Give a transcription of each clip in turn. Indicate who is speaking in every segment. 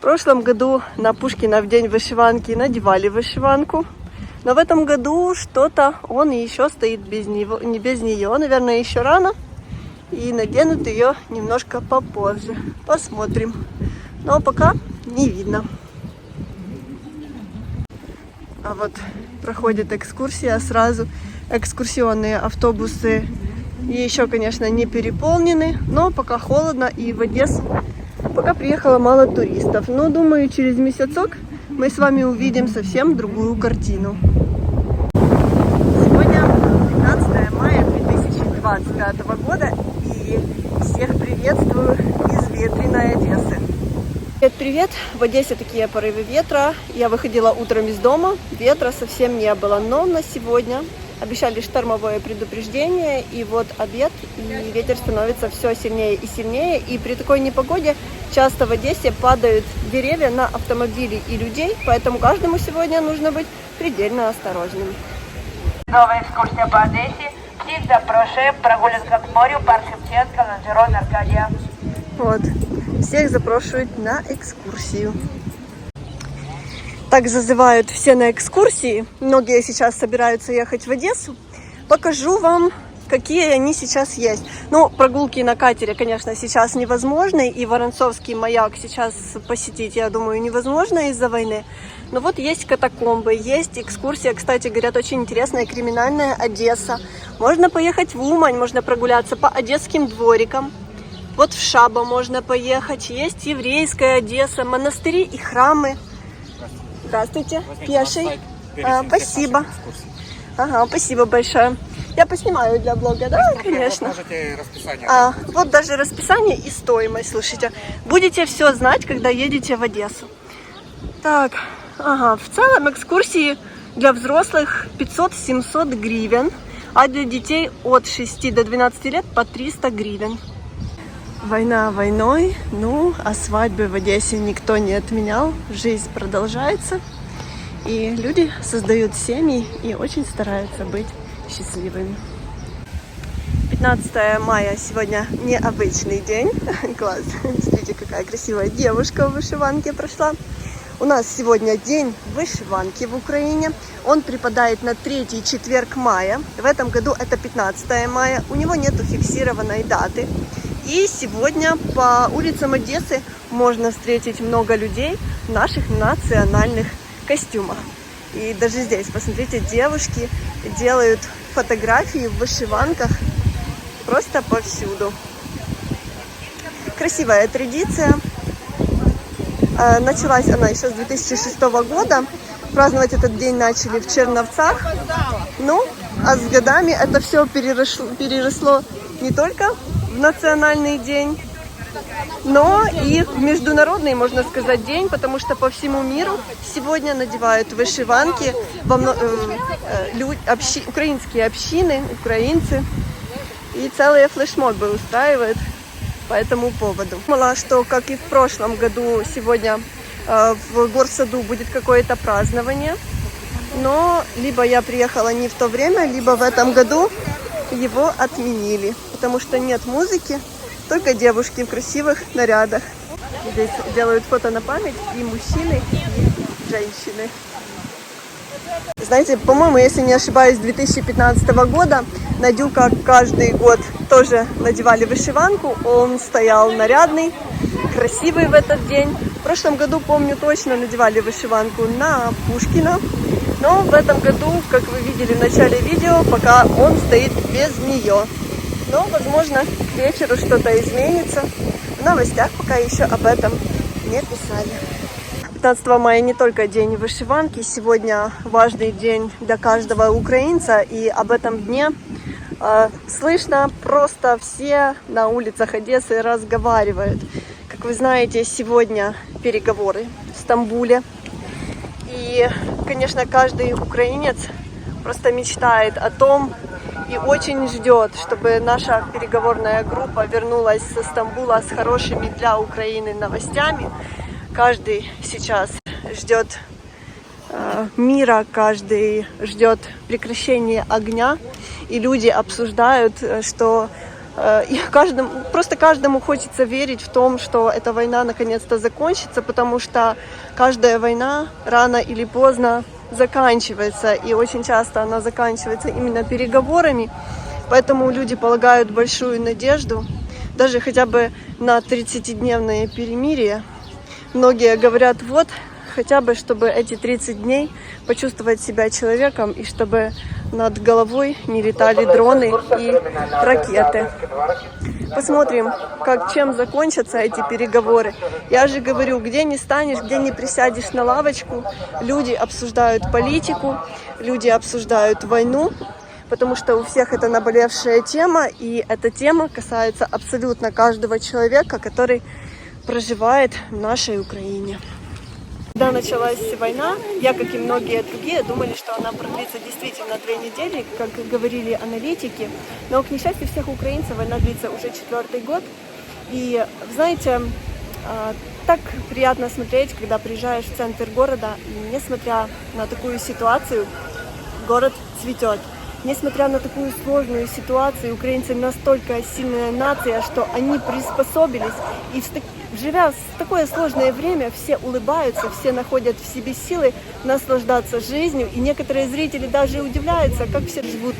Speaker 1: прошлом году на Пушкина в день вышиванки надевали вышиванку. Но в этом году что-то он еще стоит без него, не без нее. Наверное, еще рано. И наденут ее немножко попозже. Посмотрим. Но пока не видно. А вот проходит экскурсия сразу. Экскурсионные автобусы еще, конечно, не переполнены. Но пока холодно и в Одессу пока приехало мало туристов. Но думаю, через месяцок мы с вами увидим совсем другую картину. Сегодня 15 мая 2025 года и всех приветствую из ветреной Одессы. Привет! В Одессе такие порывы ветра. Я выходила утром из дома, ветра совсем не было, но на сегодня обещали штормовое предупреждение, и вот обед, и ветер становится все сильнее и сильнее, и при такой непогоде часто в Одессе падают деревья на автомобили и людей, поэтому каждому сегодня нужно быть предельно осторожным.
Speaker 2: Новая экскурсия по Одессе. Всех запрошуем. Прогулянка к морю, парк Шевченко, Лонжерон, Аркадия.
Speaker 1: Вот. Всех запрошуют на экскурсию. Так зазывают все на экскурсии. Многие сейчас собираются ехать в Одессу. Покажу вам, какие они сейчас есть. Ну, прогулки на катере, конечно, сейчас невозможны. И Воронцовский маяк сейчас посетить, я думаю, невозможно из-за войны. Но вот есть катакомбы, есть экскурсия, кстати, говорят, очень интересная, криминальная Одесса. Можно поехать в Умань, можно прогуляться по одесским дворикам. Вот в Шабо можно поехать. Есть еврейская Одесса, монастыри и храмы. Здравствуйте. Пеший. Спасибо. Ага, спасибо большое. Я поснимаю для блога, да, конечно. Вот даже расписание и стоимость, слушайте. Будете все знать, когда едете в Одессу. Так, ага, в целом экскурсии для взрослых 500-700 гривен, а для детей от 6 до 12 лет по 300 гривен. Война войной, ну, а свадьбы в Одессе никто не отменял, жизнь продолжается, и люди создают семьи и очень стараются быть счастливыми. 15 мая сегодня необычный день. Класс, смотрите, какая красивая девушка в вышиванке прошла. У нас сегодня день вышиванки в Украине. Он припадает на 3-й четверг мая. В этом году это 15 мая. У него нету фиксированной даты. И сегодня по улицам Одессы можно встретить много людей в наших национальных костюмах. И даже здесь, посмотрите, девушки делают фотографии в вышиванках просто повсюду. Красивая традиция. Началась она еще с 2006 года. Праздновать этот день начали в Черновцах. Ну, а с годами это все переросло не только в национальный день, но и в международный, можно сказать, день, потому что по всему миру сегодня надевают вышиванки украинские общины, украинцы, и целые флешмобы устраивают по этому поводу. Думала, что, как и в прошлом году, сегодня в Горсаду будет какое-то празднование, но либо я приехала не в то время, либо в этом году его отменили, потому что нет музыки, только девушки в красивых нарядах. Здесь делают фото на память и мужчины, и женщины. Знаете, по-моему, если не ошибаюсь, с 2015 года Надюка каждый год тоже надевали вышиванку. Он стоял нарядный, красивый в этот день. В прошлом году, помню, точно надевали вышиванку на Пушкина. Но в этом году, как вы видели в начале видео, пока он стоит без нее. Но, возможно, к вечеру что-то изменится. В новостях пока еще об этом не писали. 15 мая не только день вышиванки, сегодня важный день для каждого украинца, и об этом дне слышно, просто все на улицах Одессы разговаривают. Как вы знаете, сегодня переговоры в Стамбуле, и, конечно, каждый украинец просто мечтает о том и очень ждет, чтобы наша переговорная группа вернулась со Стамбула с хорошими для Украины новостями. Каждый сейчас ждет мира, каждый ждет прекращения огня, и люди обсуждают, что И просто каждому хочется верить в том, что эта война наконец-то закончится, потому что каждая война рано или поздно заканчивается, и очень часто она заканчивается именно переговорами, поэтому люди полагают большую надежду, даже хотя бы на 30-дневное перемирие. Многие говорят, вот, хотя бы, чтобы эти 30 дней почувствовать себя человеком, и чтобы над головой не летали дроны и ракеты. Посмотрим, чем закончатся эти переговоры. Я же говорю, где не станешь, где не присядешь на лавочку, люди обсуждают политику, люди обсуждают войну, потому что у всех это наболевшая тема, и эта тема касается абсолютно каждого человека, который проживает в нашей Украине. Когда началась война, я, как и многие другие, думали, что она продлится действительно 2 недели, как говорили аналитики. Но, к несчастью всех украинцев, война длится уже 4-й год. И, знаете, так приятно смотреть, когда приезжаешь в центр города, и несмотря на такую ситуацию, город цветет. Несмотря на такую сложную ситуацию, украинцы настолько сильная нация, что они приспособились, и живя в такое сложное время, все улыбаются, все находят в себе силы наслаждаться жизнью, и некоторые зрители даже удивляются, как все живут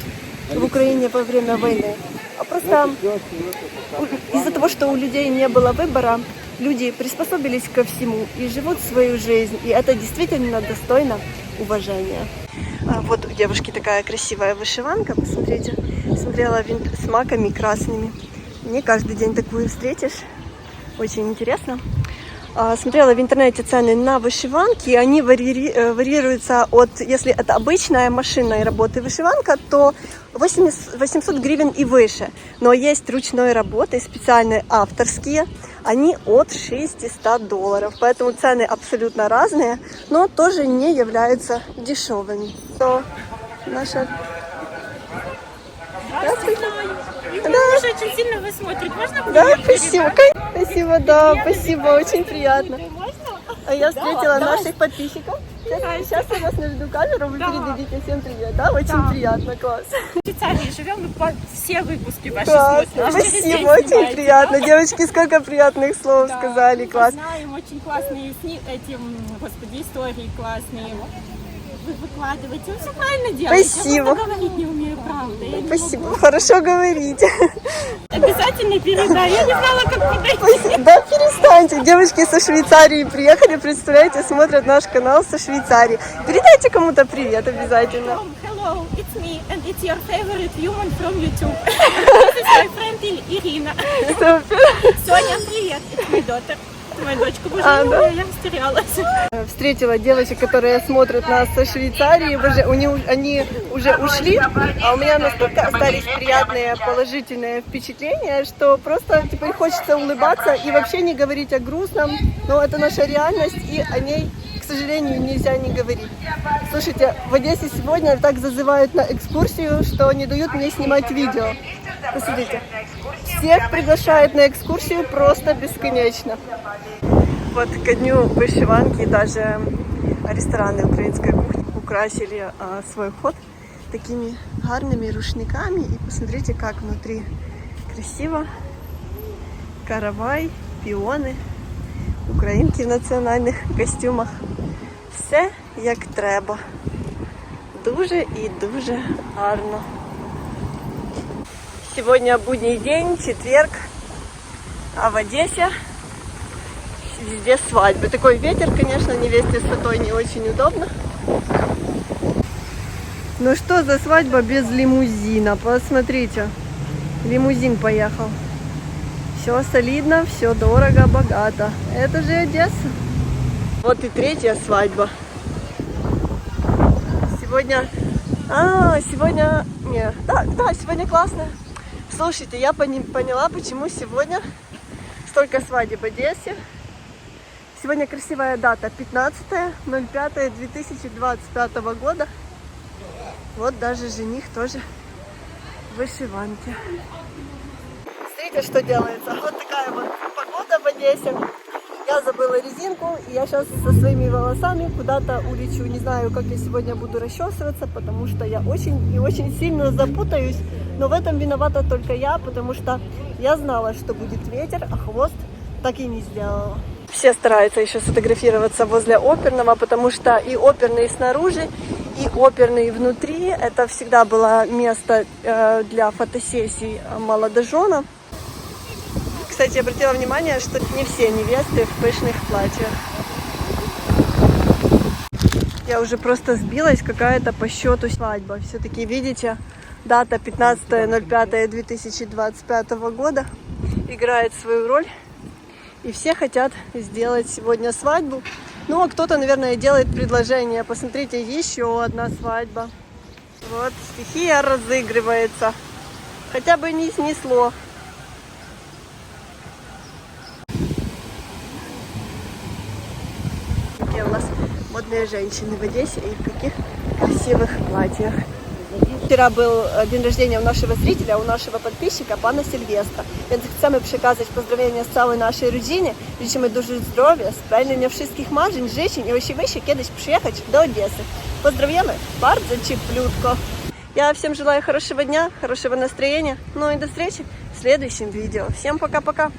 Speaker 1: в Украине во время войны. А просто из-за того, что у людей не было выбора, люди приспособились ко всему и живут свою жизнь, и это действительно достойно уважения. Вот у девушки такая красивая вышиванка, посмотрите. Смотрела с маками красными. Не каждый день такую встретишь. Очень интересно. Смотрела в интернете цены на вышиванки. Они варьируются от, если это обычная машинной работы вышиванка, то 800 гривен и выше. Но есть ручной работы, специальные авторские. Они от $600. Поэтому цены абсолютно разные, но тоже не являются дешевыми. То наша...
Speaker 3: Здравствуйте. Да. Очень сильно вас смотрит. Можно привет?
Speaker 1: Да, спасибо. Спасибо, да, спасибо, очень приятно. А я встретила наших подписчиков. Сейчас я вас наведу камеру, вы передадите всем привет, да? Очень приятно, класс.
Speaker 3: В Швейцарии живем, мы все выпуски ваши
Speaker 1: класс,
Speaker 3: смотрим.
Speaker 1: Спасибо, очень приятно. Девочки, сколько приятных слов сказали, класс.
Speaker 3: Знаем очень классные истории классные. Вы выкладываете, вы все правильно делаете.
Speaker 1: Спасибо.
Speaker 3: Я просто говорить не умею, правда.
Speaker 1: Спасибо, хорошо говорите.
Speaker 3: Обязательно передай, я не знала, как подойти.
Speaker 1: Да перестаньте, девочки со Швейцарии приехали, представляете, смотрят наш канал со Швейцарии. Передайте кому-то привет обязательно.
Speaker 3: Hello, it's me, and it's your favorite human from YouTube. This is my friend Ирина.
Speaker 1: Супер.
Speaker 3: Соня, привет, это my daughter. Моя дочка, боже мой, я растерялась.
Speaker 1: Встретила девочек, которые смотрят нас со Швейцарии, они уже ушли, а у меня настолько остались приятные положительные впечатления, что просто теперь хочется улыбаться и вообще не говорить о грустном, но это наша реальность, и о ней, к сожалению, нельзя не говорить. Слушайте, в Одессе сегодня так зазывают на экскурсию, что не дают мне снимать видео. Посмотрите, всех приглашают на экскурсию просто бесконечно. Вот ко дню вышиванки даже рестораны украинской кухни украсили свой вход такими гарными рушниками. И посмотрите, как внутри красиво. Каравай, піони, українки в національних костюмах. Все як треба. Дуже і дуже гарно. Сегодня будний день, четверг, а в Одессе везде свадьбы. Такой ветер, конечно, невесте с фатой не очень удобно. Ну что за свадьба без лимузина? Посмотрите, лимузин поехал. Все солидно, все дорого, богато. Это же Одесса. Вот и третья свадьба. Сегодня... сегодня классно. Слушайте, я поняла, почему сегодня столько свадеб в Одессе. Сегодня красивая дата, 15.05.2025 года. Вот даже жених тоже в вышиванке. Смотрите, что делается. Вот такая вот погода в Одессе. Я забыла резинку, и я сейчас со своими волосами куда-то улечу. Не знаю, как я сегодня буду расчесываться, потому что я очень и очень сильно запутаюсь Но в этом виновата только я, потому что я знала, что будет ветер, а хвост так и не сделала. Все стараются еще сфотографироваться возле оперного, потому что и оперный снаружи, и оперный внутри. Это всегда было место для фотосессий молодоженов. Кстати, обратила внимание, что не все невесты в пышных платьях. Я уже просто сбилась, какая-то по счету свадьба. Все-таки, видите, дата 15.05.2025 года играет свою роль. И все хотят сделать сегодня свадьбу. Ну, а кто-то, наверное, делает предложение. Посмотрите, еще одна свадьба. Вот, стихия разыгрывается. Хотя бы не снесло. Какие у нас модные женщины в Одессе и в каких красивых платьях. Вчора był день рождения у нашего зрителя, у нашего подписчика, пана Сильвестра. Więc chcemy przekazać pozdrowienia z całej naszej rodzinie. Życzymy dużo zdrowia, spełnienia wszystkich marzeń, życzeń i oczywiście kiedyś przyjechać do Одессы. Pozdrawiamy bardzo cieplutko. Я всем желаю хорошего дня, хорошего настроения. Ну и до встречи в следующем видео. Всем пока-пока.